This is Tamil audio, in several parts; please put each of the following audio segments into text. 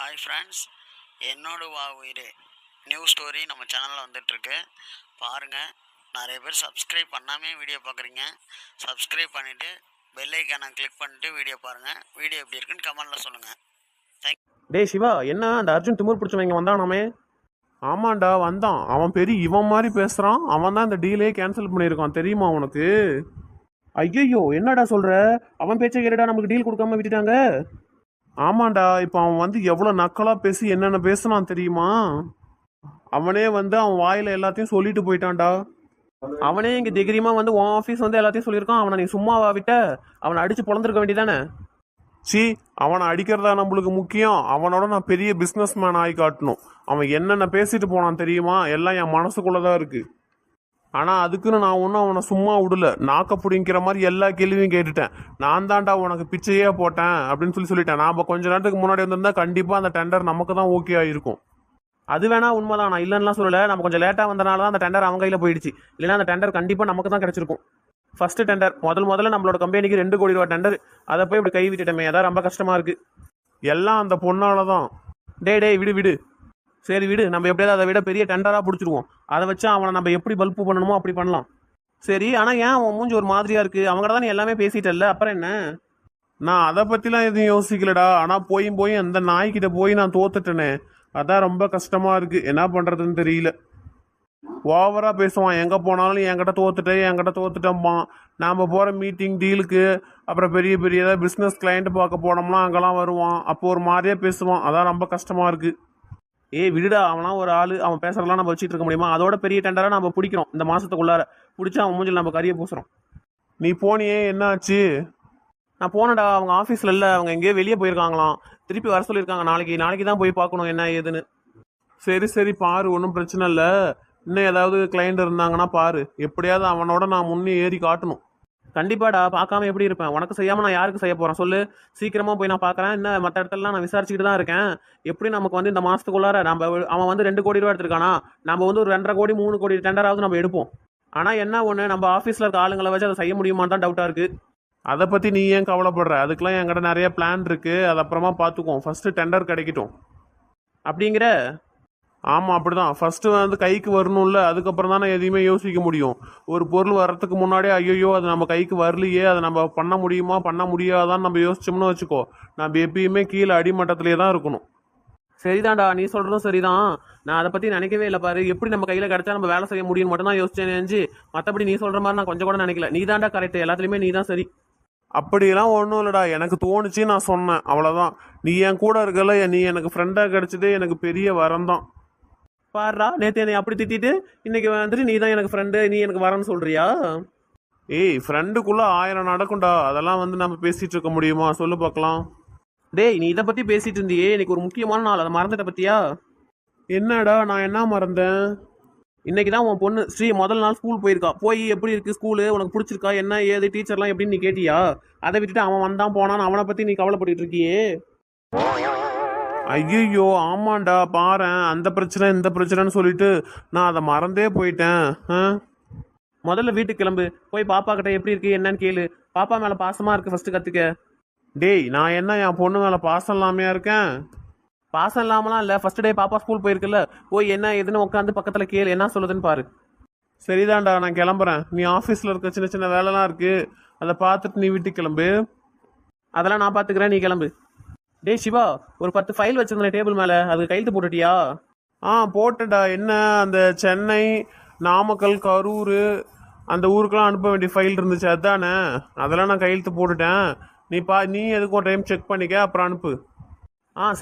ஹாய் ஃப்ரெண்ட்ஸ், என்னோட வா உயிர் நியூ ஸ்டோரி நம்ம சேனலில் வந்துட்டுருக்கு. பாருங்கள், நிறைய பேர் சப்ஸ்கிரைப் பண்ணாமே வீடியோ பார்க்குறீங்க. சப்ஸ்கிரைப் பண்ணிவிட்டு பெல் ஐக்கானை கிளிக் பண்ணிட்டு வீடியோ பாருங்கள். வீடியோ எப்படி இருக்குன்னு கமெண்டில் சொல்லுங்கள். டேய் சிவா, என்ன அந்த அர்ஜுன் திமிர் பிடிச்சவன் இங்கே வந்தானாமே? ஆமாண்டா வந்தான். அவன் பெரிய இவன் மாதிரி பேசுகிறான். அவன் தான் இந்த டீலே கேன்சல் பண்ணியிருக்கான், தெரியுமா உனக்கு? ஐயோ, என்னடா சொல்கிற? அவன் பேச்சை கேட்டா நமக்கு டீல் கொடுக்காம விட்டுட்டாங்க. ஆமாண்டா, இப்போ அவன் வந்து எவ்வளோ நக்கலாக பேசி என்னென்ன பேசுனான் தெரியுமா? அவனே வந்து அவன் வாயில் எல்லாத்தையும் சொல்லிட்டு போயிட்டான்டா. அவனே இங்கே தைரியமாக வந்து உன் ஆஃபீஸ் வந்து எல்லாத்தையும் சொல்லியிருக்கான். அவனை நீ சும்மாவா விட்ட? அவனை அடித்து பொழந்திருக்க வேண்டியதானே? சி, அவனை அடிக்கிறதா நம்மளுக்கு முக்கியம்? அவனோட நான் பெரிய பிஸ்னஸ் மேன் ஆகி காட்டணும். அவன் என்னென்ன பேசிட்டு போனான் தெரியுமா? எல்லாம் என் மனசுக்குள்ளதான் இருக்கு. ஆனால் அதுக்குன்னு நான் ஒன்றும் அவனை சும்மா விடல. நாக்க பிடிங்கிற மாதிரி எல்லா கேள்வியும் கேட்டுட்டேன். நான் தான்டா உனக்கு பிச்சையே போட்டேன் அப்படின்னு சொல்லிட்டேன். நாம் கொஞ்ச நேரத்துக்கு முன்னாடி வந்திருந்தா கண்டிப்பாக அந்த டெண்டர் நமக்கு தான் ஓகே ஆகிருக்கும். அது வேணா உண்மைதான், நான் இல்லைன்னா சொல்லலை. நம்ம கொஞ்சம் லேட்டாக வந்தனால தான் அந்த டெண்டர் அவங்க கையில் போயிடுச்சு. இல்லைன்னா அந்த டெண்டர் கண்டிப்பாக நமக்கு தான் கிடைச்சிருக்கும். ஃபர்ஸ்ட் டெண்டர் முதல்ல நம்மளோட கம்பெனிக்கு 2 கோடி ரூபா டெண்டர். அதை போய் இப்படி கை விட்டுட்டோமே, அதான் ரொம்ப கஷ்டமா இருக்கு. எல்லாம் அந்த பொண்ணால தான். டேய் விடு. சரி விடு, நம்ம எப்படியாவது அதை விட பெரிய டெண்டராக பிடிச்சிருவோம். அதை வச்சு அவனை நம்ம எப்படி பல்ப்பு பண்ணணுமோ அப்படி பண்ணலாம். சரி, ஆனால் ஏன் அவன் மூஞ்சி ஒரு மாதிரியா இருக்கு? அவங்கள்ட்ட தான் நீ எல்லாமே பேசிட்டல்ல, அப்புறம் என்ன? நான் அதை பற்றிலாம் எதுவும் யோசிக்கலடா. ஆனால் போய் அந்த நாய்கிட்ட போய் நான் தோத்துட்டேனே, அதான் ரொம்ப கஷ்டமா இருக்கு. என்ன பண்ணுறதுன்னு தெரியல. ஓவரா பேசுவான். எங்கே போனாலும் என்கிட்ட தோத்துட்டேம்மா. நாம் போகிற மீட்டிங் டீலுக்கு அப்புறம் பெரிய ஏதாவது பிஸ்னஸ் கிளைண்ட் பார்க்க போனோம்னா அங்கெல்லாம் வருவான். அப்போ ஒரு மாதிரியே பேசுவான். அதான் ரொம்ப கஷ்டமாக இருக்குது. விடுடா, அவனாம் ஒரு ஆள். அவன் பேசுறதெல்லாம் நம்ம வச்சுட்டு இருக்க முடியுமா? அதோட பெரிய டெண்டராக நம்ம பிடிக்கிறோம். இந்த மாதத்துக்குள்ளார பிடிச்சா அவன் மூஞ்சில் நம்ம கறியை பூசுறோம். நீ போனியே, என்ன ஆச்சு? நான் போனடா. அவங்க ஆஃபீஸில் இல்லை, அவங்க எங்கேயோ வெளியே போயிருக்காங்களாம். திருப்பி வர சொல்லியிருக்காங்க. நாளைக்கு தான் போய் பார்க்கணும் என்ன ஏதுன்னு. சரி பாரு, ஒன்றும் பிரச்சனை இல்லை. இன்னும் ஏதாவது கிளைண்ட் இருந்தாங்கன்னா பாரு. எப்படியாவது அவனோட நான் முன்னே ஏறி காட்டணும். கண்டிப்பாடா, பார்க்காம எப்படி இருப்பேன்? உனக்கு செய்யாமல் நான் யாருக்கு செய்ய போகிறேன் சொல்லு? சீக்கிரமாக போய் நான் பார்க்குறேன். இன்னும் மற்ற இடத்துலலாம் நான் விசாரிச்சுட்டு தான் இருக்கேன். எப்படி நமக்கு வந்து இந்த மாதத்துக்குள்ளார அவன் வந்து 2 கோடி ரூபா எடுத்திருக்கானா? நம்ம வந்து ஒரு 2.5 கோடி 3 கோடி டெண்டராவது நம்ம எடுப்போம். ஆனால் என்ன ஒன்று, நம்ம ஆஃபீஸில் இருக்க ஆளுங்களை வச்சு அதை செய்ய முடியுமான்னு தான் டவுட்டாக இருக்குது. அதை பற்றி நீ ஏன் கவலைப்படுற? அதுக்கெல்லாம் என்கிட்ட நிறைய பிளான் இருக்குது. அது அப்புறமா பார்த்துக்குவோம். ஃபஸ்ட்டு டெண்டர் கிடைக்கட்டும். அப்படிங்கிற? ஆமாம், அப்படிதான். ஃபஸ்ட்டு வந்து கைக்கு வரணும்ல, அதுக்கப்புறம் தான் நான் எதையுமே யோசிக்க முடியும். ஒரு பொருள் வர்றதுக்கு முன்னாடியே ஐயோ அது நம்ம கைக்கு வரலையே, அதை நம்ம பண்ண முடியுமா பண்ண முடியாதான்னு நம்ம யோசிச்சோம்னு வச்சுக்கோ, நம்ம எப்பயுமே கீழே அடிமட்டத்திலே தான் இருக்கணும். சரிதான்டா, நீ சொல்கிறதும் சரிதான். நான் அதை பற்றி நினைக்கவே இல்லை பாரு. எப்படி நம்ம கையில் கிடச்சா நம்ம வேலை செய்ய முடியும்னு மட்டும் தான் யோசிச்சேன் நினைஞ்சு. மற்றபடி நீ சொல்கிற மாதிரி நான் கொஞ்சம் கூட நினைக்கல. நீ தான்டா கரெக்ட், எல்லாத்துலேயுமே நீ தான் சரி. அப்படியெல்லாம் ஒன்றும் இல்லைடா, எனக்கு தோணுச்சு, நான் சொன்னேன், அவ்வளோதான். நீ என் கூட இருக்கல, நீ எனக்கு ஃப்ரெண்டாக கிடைச்சதே எனக்கு பெரிய வரம் தான். பாடுறா, நேற்று என்னை அப்படி திட்டிட்டு இன்னைக்கு வந்துட்டு நீ தான் எனக்கு ஃப்ரெண்டு, நீ எனக்கு வரேன்னு சொல்றியா? ஃப்ரெண்டுக்குள்ள 1000 நடக்கும்டா. அதெல்லாம் வந்து நம்ம பேசிட்டு இருக்க முடியுமா? சொல்லு பார்க்கலாம். டேய், நீ இதை பத்தி பேசிட்டு இருந்தியே, இன்னைக்கு ஒரு முக்கியமான நாள், அதை மறந்துட்ட பத்தியா? என்னடா, நான் என்ன மறந்தேன்? இன்னைக்கு தான் உன் பொண்ணு ஸ்ரீ முதல் நாள் ஸ்கூல் போயிருக்கா. போய் எப்படி இருக்கு ஸ்கூலு, உனக்கு பிடிச்சிருக்கா, என்ன ஏது, டீச்சர்லாம் எப்படின்னு நீ கேட்டியா? அதை விட்டுட்டு அவன் வந்தான் போனான்னு அவனை பத்தி நீ கவலைப்பட்டு இருக்கியே. ஐயோ, ஆமாண்டா, பாரேன். அந்த பிரச்சனை இந்த பிரச்சனைன்னு சொல்லிட்டு நான் அதை மறந்தே போயிட்டேன். முதல்ல வீட்டுக்கு கிளம்பு, போய் பாப்பா கிட்ட எப்படி இருக்கு என்னன்னு கேளு. பாப்பா மேல பாசமா இருக்கு ஃபர்ஸ்ட் கத்துக்க. டேய், நான் என்ன என் பொண்ணு மேல பாசம் இல்லாமையா இருக்கேன்? பாசம் இல்லாமலாம் இல்ல. ஃபர்ஸ்ட் டே பாப்பா ஸ்கூல் போயிருக்குல்ல, போய் என்ன எதுன்னு உட்காந்து பக்கத்துல கேளு, என்ன சொல்லுதுன்னு பாரு. சரிதான்டா, நான் கிளம்புறேன். நீ ஆஃபீஸில் இருக்க சின்ன சின்ன வேலைலாம் இருக்கு, அதை பார்த்துட்டு நீ வீட்டுக்கு கிளம்பு. அதெல்லாம் நான் பார்த்துக்கிறேன், நீ கிளம்பு. டேய் சிவா, ஒரு 10 ஃபைல் வச்சிருந்தேன் டேபிள் மேலே, அதுக்கு கையெழுத்து போட்டுட்டியா? போட்டடா. என்ன, அந்த சென்னை, நாமக்கல், கரூர் அந்த ஊருக்கெல்லாம் அனுப்ப வேண்டிய ஃபைல் இருந்துச்சு, அதுதானே? அதெல்லாம் நான் கையெழுத்து போட்டுட்டேன். நீ எதுக்கும் டைம் செக் பண்ணிக்க, அப்புறம் அனுப்பு.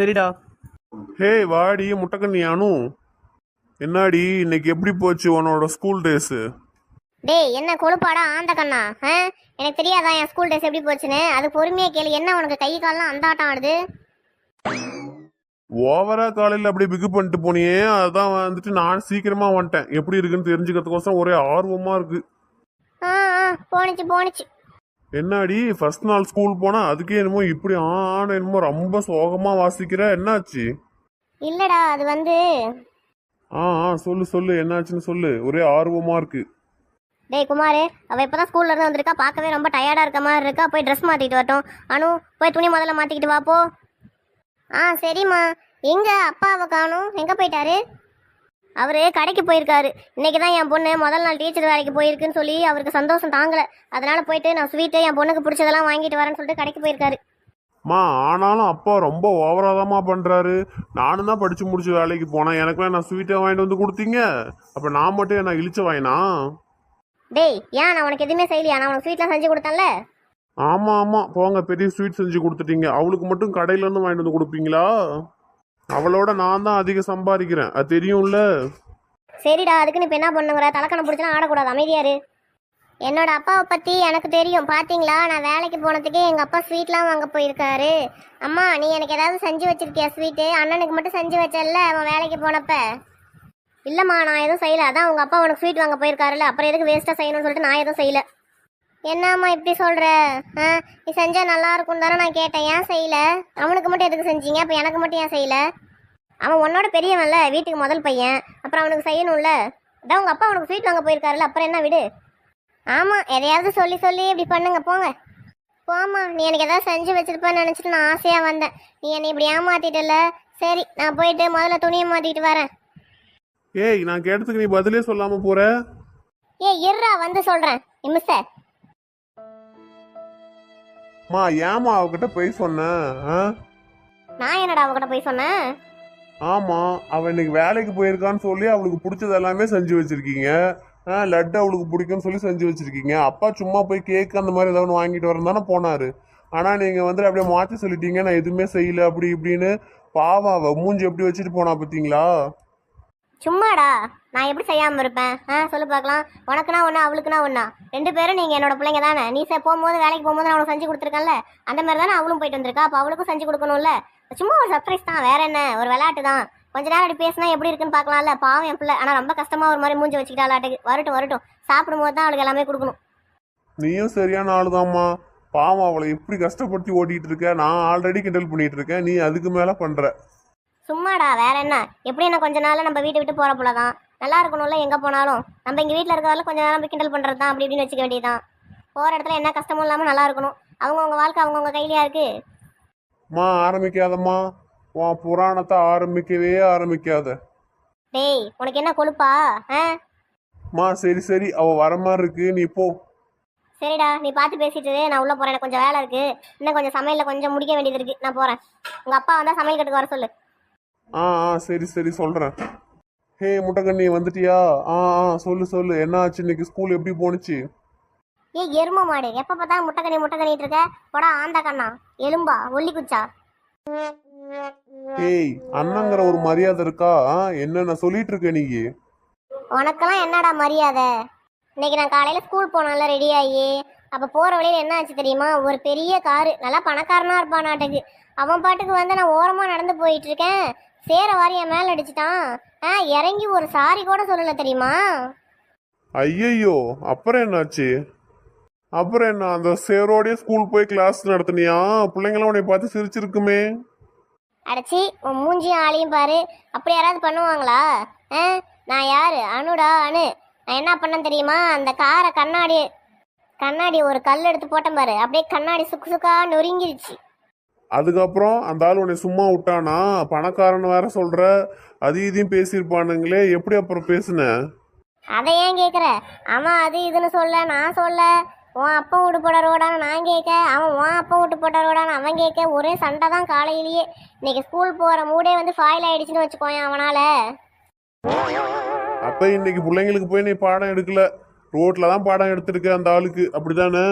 சரிடா. ஹே வாடி முட்டைக்கண்ணி அனு, என்னாடி இன்னைக்கு எப்படி போச்சு உன்னோட ஸ்கூல் டேஸு? டேய், என்ன கொழுப்பாடா ஆந்த கண்ணா? எனக்கு தெரியாதா என் ஸ்கூல் டேஸ் எப்படி போச்சுன்னு? அது பொறுமையா கேளு. என்ன உனக்கு கை கால்லாம் அந்த ஆட்டம் ஆடுது? ஓவரா காலையில் அப்படியே பிகு பண்ணிட்டு போனியே, அதான் வந்துட்டு நான் சீக்கிரமா வந்துட்டேன். எப்படி இருக்குன்னு தெரிஞ்சுக்கிறதுக்கோசரம் ஒரே ஆர்வமா இருக்கு. போனிச்சு. என்னாடி ஃபர்ஸ்ட் நாள் ஸ்கூல் போனா அதுக்கே என்னமோ இப்படி என்னமோ ரொம்ப சோகமா வாசிக்கிற, என்னாச்சு? இல்லடா, அது வந்து சொல்லு என்னாச்சுன்னு சொல்லு, ஒரே ஆர்வமா இருக்கு. டேய் குமார், அவள் இப்போ தான் ஸ்கூல்ல இருந்து வந்திருக்கா. பார்க்கவே ரொம்ப டயர்டாக இருக்க மாதிரி இருக்கா. போய் ட்ரெஸ் மாற்றிட்டு வரட்டும். அனு, போய் துணி முதல்ல மாற்றிக்கிட்டு வா போ. சரிம்மா. எங்க அப்பாவை காணும், எங்க போயிட்டாரு? அவரு கடைக்கு போயிருக்காரு. இன்னைக்கு தான் என் பொண்ணு முதல் நாள் டீச்சர் வேலைக்கு போயிருக்குன்னு சொல்லி அவருக்கு சந்தோஷம் தாங்கல. அதனால போயிட்டு நான் ஸ்வீட்டு என் பொண்ணுக்கு பிடிச்சதெல்லாம் வாங்கிட்டு வரேன்னு சொல்லிட்டு கடைக்கு போயிருக்காரு. மா ஆனாலும் அப்பா ரொம்ப ஓவராதாம்மா பண்றாரு. நானும் தான் படிச்சு முடிச்சு வேலைக்கு போனேன், எனக்குலாம் நான் ஸ்வீட்டை வாங்கிட்டு வந்து கொடுத்தீங்க. அப்ப நான் மட்டும் என்ன இழிச்ச வாயினா? டேய், ஏன் நான் உனக்கு எதுவுமே செய்யலையா? நான் உனக்கு ஸ்வீட்லாம் செஞ்சு கொடுத்தேன்ல. ஆமா ஆமா, போங்க, பெரிய ஸ்வீட் செஞ்சு கொடுத்துட்டீங்க. அவளுக்கு மட்டும் கடையில இருந்து வாங்கிட்டு வந்து கொடுப்பீங்களா? அவளோட நான் தான் அதிகம் சம்பாதிக்கிறேன், அது தெரியும்ல. சரிடா, அதுக்குன்னு இப்போ என்ன பண்ணுங்கிற? தலைக்கணம் பிடிச்சலாம் ஆடக்கூடாது, அமைதியாரு. என்னோட அப்பாவை பற்றி எனக்கு தெரியும். பார்த்தீங்களா, நான் வேலைக்கு போனதுக்கே எங்கள் அப்பா ஸ்வீட்லாம் வாங்க போயிருக்காரு. அம்மா, நீ எனக்கு ஏதாவது செஞ்சு வச்சிருக்கியா ஸ்வீட்டு? அண்ணனுக்கு மட்டும் செஞ்சு வச்சல அவன் வேலைக்கு போனப்ப. இல்லைம்மா, நான் எதுவும் செய்யலை. அதான் உங்கள் அப்பா உனக்கு ஸ்வீட் வாங்க போயிருக்காருல்ல, அப்புறம் எதுக்கு வேஸ்ட்டாக செய்யணும்னு சொல்லிட்டு நான் எதுவும் செய்யலை. என்னம்மா இப்படி சொல்கிற? நீ செஞ்சால் நல்லா இருக்கும் தானே நான் கேட்டேன், ஏன் செய்யலை? அவனுக்கு மட்டும் எதுக்கு செஞ்சீங்க? அப்போ எனக்கு மட்டும் ஏன் செய்யலை? அவன் உன்னோட பெரியவன்ல, வீட்டுக்கு முதல் பையன், அப்புறம் அவனுக்கு செய்யணும்ல. அதான் உங்கள் அப்பா உனக்கு ஸ்வீட் வாங்க போயிருக்காருல்ல, அப்புறம் என்ன விடு. ஆமாம், எதையாவது சொல்லி சொல்லி இப்படி பண்ணுங்க, போங்க. போம்மா, நீ எனக்கு எதாவது செஞ்சு வச்சிருப்பேன்னு நினச்சிட்டு நான் ஆசையாக வந்தேன். நீ என்னை இப்படி ஏமாத்திட்டல. சரி, நான் போயிட்டு முதல்ல துணியை மாற்றிட்டு வரேன். ஏய், நான் கேட்டதுக்கு நீ பதிலே சொல்லாம போற. இருடா, வந்து சொல்கிறேன் மிஸ்ஸ. மா, ஏமா அவகிட்ட போய் சொன்ன? நான் என்னடா அவகிட்ட போய் சொன்னேன்? ஆமா, அவ இன்னைக்கு வேலைக்கு போயிருக்கான்னு சொல்லி அவளுக்கு பிடிச்சது எல்லாமே செஞ்சு வச்சிருக்கீங்க. லட்டு அவளுக்கு பிடிக்கும்னு சொல்லி செஞ்சு வச்சிருக்கீங்க. அப்பா சும்மா போய் கேக் அந்த மாதிரி ஏதாவது வாங்கிட்டு வரணும் தானே போனாரு. ஆனா நீங்க வந்து அப்படியே மாற்றி சொல்லிட்டீங்க, நான் எதுவுமே செய்யல அப்படி இப்படின்னு. பாவம், அவ மூஞ்சி எப்படி வச்சுட்டு போனா பார்த்தீங்களா? சும்மாடா, நான் எப்படி செய்யாமல் இருப்பேன்? சொல்லு பார்க்கலாம். உனக்குனா ஒன்றா, அவளுக்குனா ஒன்றா? ரெண்டு பேரும் நீங்கள் என்னோட பிள்ளைங்க தானே. நீ போகும்போது, வேலைக்கு போகும்போது நான் உனக்கு செஞ்சு கொடுத்துருக்கேன்ல, அந்த மாதிரி தானே அவளும் போயிட்டு வந்திருக்கா. அப்போ அவளுக்கும் செஞ்சு கொடுக்கணும்ல. சும்மா ஒரு சர்ப்ரைஸ் தான், வேற என்ன, ஒரு விளையாட்டு தான். கொஞ்ச நேரம் அப்படி பேசினா எப்படி இருக்குன்னு பார்க்கலாம்ல. பாவம் என் பிள்ளை, ஆனால் ரொம்ப கஷ்டமாக ஒரு மாதிரி மூஞ்சி வச்சுக்கிட்டாலாட்டுக்கு. வரட்டும் வரட்டும், சாப்பிடும்போது தான் அவளுக்கு எல்லாமே கொடுக்கணும். நீயும் சரியான ஆளுதாம்மா. பாவம், அவளை எப்படி கஷ்டப்படுத்தி ஓட்டிட்டு இருக்க. நான் ஆல்ரெடி கிண்டல் பண்ணிட்டு இருக்கேன், நீ அதுக்கு மேல பண்ற. சும்மாடா, வேற என்ன. எப்படி என்ன கொஞ்ச நாள் நம்ம வீட்டை விட்டு போற போல தான். நல்லா இருக்கணும்ல, எங்கே போனாலும். நம்ம இங்கே வீட்டில் இருக்கிறதால கொஞ்ச நேரம் போய் கிண்டல் பண்ணுறது தான், அப்படி இப்படின்னு வச்சுக்க வேண்டியதான். போகிற இடத்துல என்ன கஷ்டமும் இல்லாமல் நல்லா இருக்கணும். அவங்கவுங்க வாழ்க்கை அவங்கவுங்க கையிலையா இருக்கு. மா, ஆரம்பிக்காதம்மா. உன் புராணத்தை ஆரம்பிக்கவே ஆரம்பிக்காத. டேய், உனக்கு என்ன கொழுப்பா? மா, சரி சரி, அவ வர மாதிரி இருக்கு, நீ போ. சரிடா, நீ பார்த்து பேசிட்டு இரு, நான் உள்ளே போகிறேன். எனக்கு கொஞ்சம் வேலை இருக்குது. இன்னும் கொஞ்சம் சமையலில் கொஞ்சம் முடிக்க வேண்டியது இருக்குது, நான் போகிறேன். உங்கள் அப்பா வந்தால் சமையல் கட்டுக்கு வர சொல்லு. சரி சரி, சொல்றேன். ஹே முட்டைக்கண்ணி, வந்துட்டியா? சொல்லு சொல்லு, என்ன ஆச்சு இன்னைக்கு? ஸ்கூல் எப்படி போணுச்சு? எரும மாடு, எப்போ பார்த்தா முட்டைக்கண்ணி முட்டைக்கண்ணிட்டு இருக்க? போடா ஆந்த கண்ணா, எலும்பா ஒல்லி குச்சா. ஏய், அண்ணங்கிற ஒரு மரியாதை இருக்கா? என்னென்ன சொல்லிட்டு இருக்க நீ? உனக்கெல்லாம் என்னடா மரியாதை? இன்னைக்கு நான் காலையில் ஸ்கூல் போனால ரெடி ஆகி, அப்போ போகிற வழியில் என்ன ஆச்சு தெரியுமா? ஒரு பெரிய காரு, நல்லா பணக்காரனாக இருப்பான் நாட்டுக்கு. அவன் பாட்டுக்கு வந்து நான் ஓரமாக நடந்து போயிட்டு இருக்கேன், சேர வாரி என் மேலே அடிச்சிட்டான். இறங்கி ஒரு சாரி கூட சொல்லலை தெரியுமா? ஐயையோ, அப்புறம் என்னாச்சு? அப்புறம் என்ன, அந்த சேரோடைய ஸ்கூல் போய் கிளாஸ் நடத்தினியா? பிள்ளைங்களாம் உன்னை பார்த்து சிரிச்சிருக்குமே. அடைச்சி, உன் மூஞ்சியும் ஆளையும் பாரு. அப்படி யாராவது பண்ணுவாங்களா? நான் யாரு? அனுடா, அனு. நான் என்ன பண்ணேன் தெரியுமா? அந்த காரை கண்ணாடி ஒரு கல் எடுத்து போட்டேன் பாரு, அப்படியே கண்ணாடி சுக்கு சுக்கா நொறுங்கிருச்சு. அதுக்கப்புறம் அந்த ஆள் உன்னை சும்மா விட்டானா? பணக்காரன் வேற சொல்ற, அது இதையும் பேசியிருப்பானுங்களே, எப்படி அப்புறம் பேசுன? அதை ஏன் கேட்குற? அவன் அது இதுன்னு சொல்ல, நான் சொல்ல. உன் அப்பா விட்டு போட ரோடான்னு நான் கேட்க, அவன் உன் அப்பா விட்டு போட்ட ரோடான்னு அவன் கேட்க. ஒரே சண்டை தான் காலையிலேயே. இன்னைக்கு ஸ்கூல் போகிற மூடே வந்து ஃபாயில் ஆயிடுச்சுன்னு வச்சுக்கோயேன் அவனால. அப்ப இன்னைக்கு பிள்ளைங்களுக்கு போய் நீ பாடம் எடுக்கல, ரோட்ல தான் பாடம் எடுத்திருக்க அந்த ஆளுக்கு, அப்படிதானே?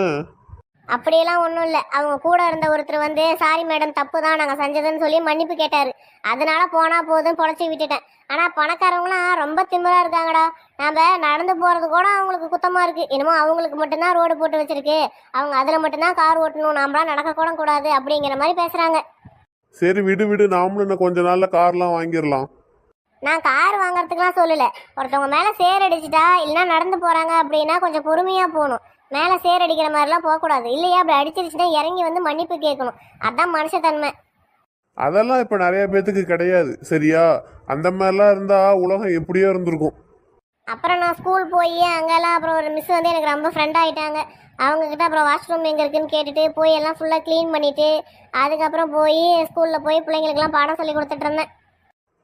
அப்படியெல்லாம் ஒன்றும் இல்லை. அவங்க கூட இருந்த ஒருத்தர் வந்து, சாரி மேடம், தப்பு தான் நாங்கள் செஞ்சதுன்னு சொல்லி மன்னிப்பு கேட்டார். அதனால போனால் போதும் பொழைச்சி விட்டுட்டேன். ஆனால் பணக்காரவங்களாம் ரொம்ப திமிரா இருக்காங்கடா. நம்ம நடந்து போகிறது கூட அவங்களுக்கு குத்தமாக இருக்குது. என்னமோ அவங்களுக்கு மட்டும்தான் ரோடு போட்டு வச்சிருக்கு, அவங்க அதில் மட்டும்தான் கார் ஓட்டணும், நாமளாம் நடக்க கூட கூடாது அப்படிங்கிற மாதிரி பேசுகிறாங்க. சரி விடு விடு, நாமளும் இன்னும் கொஞ்ச நாள்ல கார்லாம் வாங்கிடலாம். நான் கார் வாங்குறதுக்குலாம் சொல்லலை. ஒருத்தவங்க மேலே சேர் அடிச்சிட்டா, இல்லைன்னா நடந்து போகிறாங்க அப்படின்னா கொஞ்சம் பொறுமையாக போகணும். மேலே சேர் அடிக்கிற மாதிரிலாம் போகக்கூடாது. இல்லையா அப்படி அடிச்சிருச்சுன்னா இறங்கி வந்து மன்னிப்பு கேட்கணும். அதான் மனுஷத்தன்மை. அதெல்லாம் இப்ப நிறைய பேத்துக்கு கிடையாது, சரியா? அந்த மாதிரிலாம் இருந்தா உலகம் எப்படியோ இருந்திருக்கும். அப்புறம் நான் ஸ்கூல் போய் அங்கெல்லாம் அப்புறம் ஒரு மிஸ் வந்து எனக்கு ரொம்ப ஃப்ரெண்ட் ஆகிட்டாங்க. அவங்கக்கிட்ட அப்புறம் வாஷ்ரூம் எங்கே இருக்குன்னு கேட்டுட்டு போய் எல்லாம் ஃபுல்லாக க்ளீன் பண்ணிவிட்டு அதுக்கப்புறம் போய் ஸ்கூலில் போய் பிள்ளைங்களுக்கெல்லாம் பாடம் சொல்லி கொடுத்துட்டு இருந்தேன்.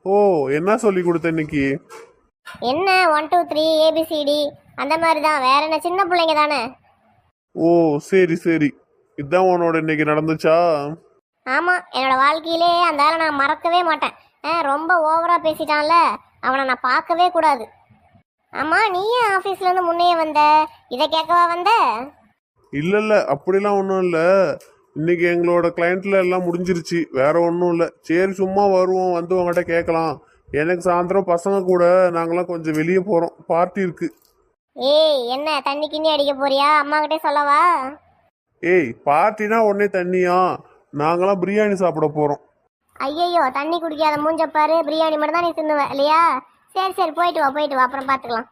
ஓ, என்ன சொல்லி கொடுத்த இன்னைக்கு? என்ன 1 2 3 ABCD அந்த மாதிரி தான், வேற என்ன, சின்ன பிள்ளைங்க தானே. ஓ, சரி சரி. இதுதான் உன்னோட இன்னைக்கு நடந்துச்சா? ஆமாம், என்னோட வாழ்க்கையிலே அந்த ஆளை நான் மறக்கவே மாட்டேன். ரொம்ப ஓவராக பேசிட்டான்ல, அவனை நான் பார்க்கவே கூடாது. ஆமாம், நீ ஏன் ஆஃபீஸ்லேருந்து முன்னையே வந்த? இதை கேட்கவா வந்த? இல்ல இல்ல, அப்படிலாம் ஒன்றும் இல்லை. இன்னைக்கு எங்களோட கிளைண்ட்ல எல்லாம் முடிஞ்சிருச்சு, வேற ஒன்றும் இல்லை. சரி சும்மா வருவோம், வந்து உங்ககிட்ட கேட்கலாம். எனக்கு சாயந்தரம் பசங்க கூட நாங்களாம் கொஞ்சம் வெளியே போகிறோம், பார்ட்டி இருக்கு. ஏய், என்ன தண்ணி கிண்ணி அடிக்க போறியா? அம்மாக்கிட்டே சொல்லவா? ஏய், பார்ட்டினா உடனே தண்ணியா? நாங்களாம் பிரியாணி சாப்பிட போகிறோம். ஐயையோ, தண்ணி குடிக்காத மூஞ்சப்பாரு, பிரியாணி மட்டும் தான் நீ தின்னுவ இல்லையா? சரி சரி, போயிட்டு வா அப்புறம் பார்த்துக்கலாம்.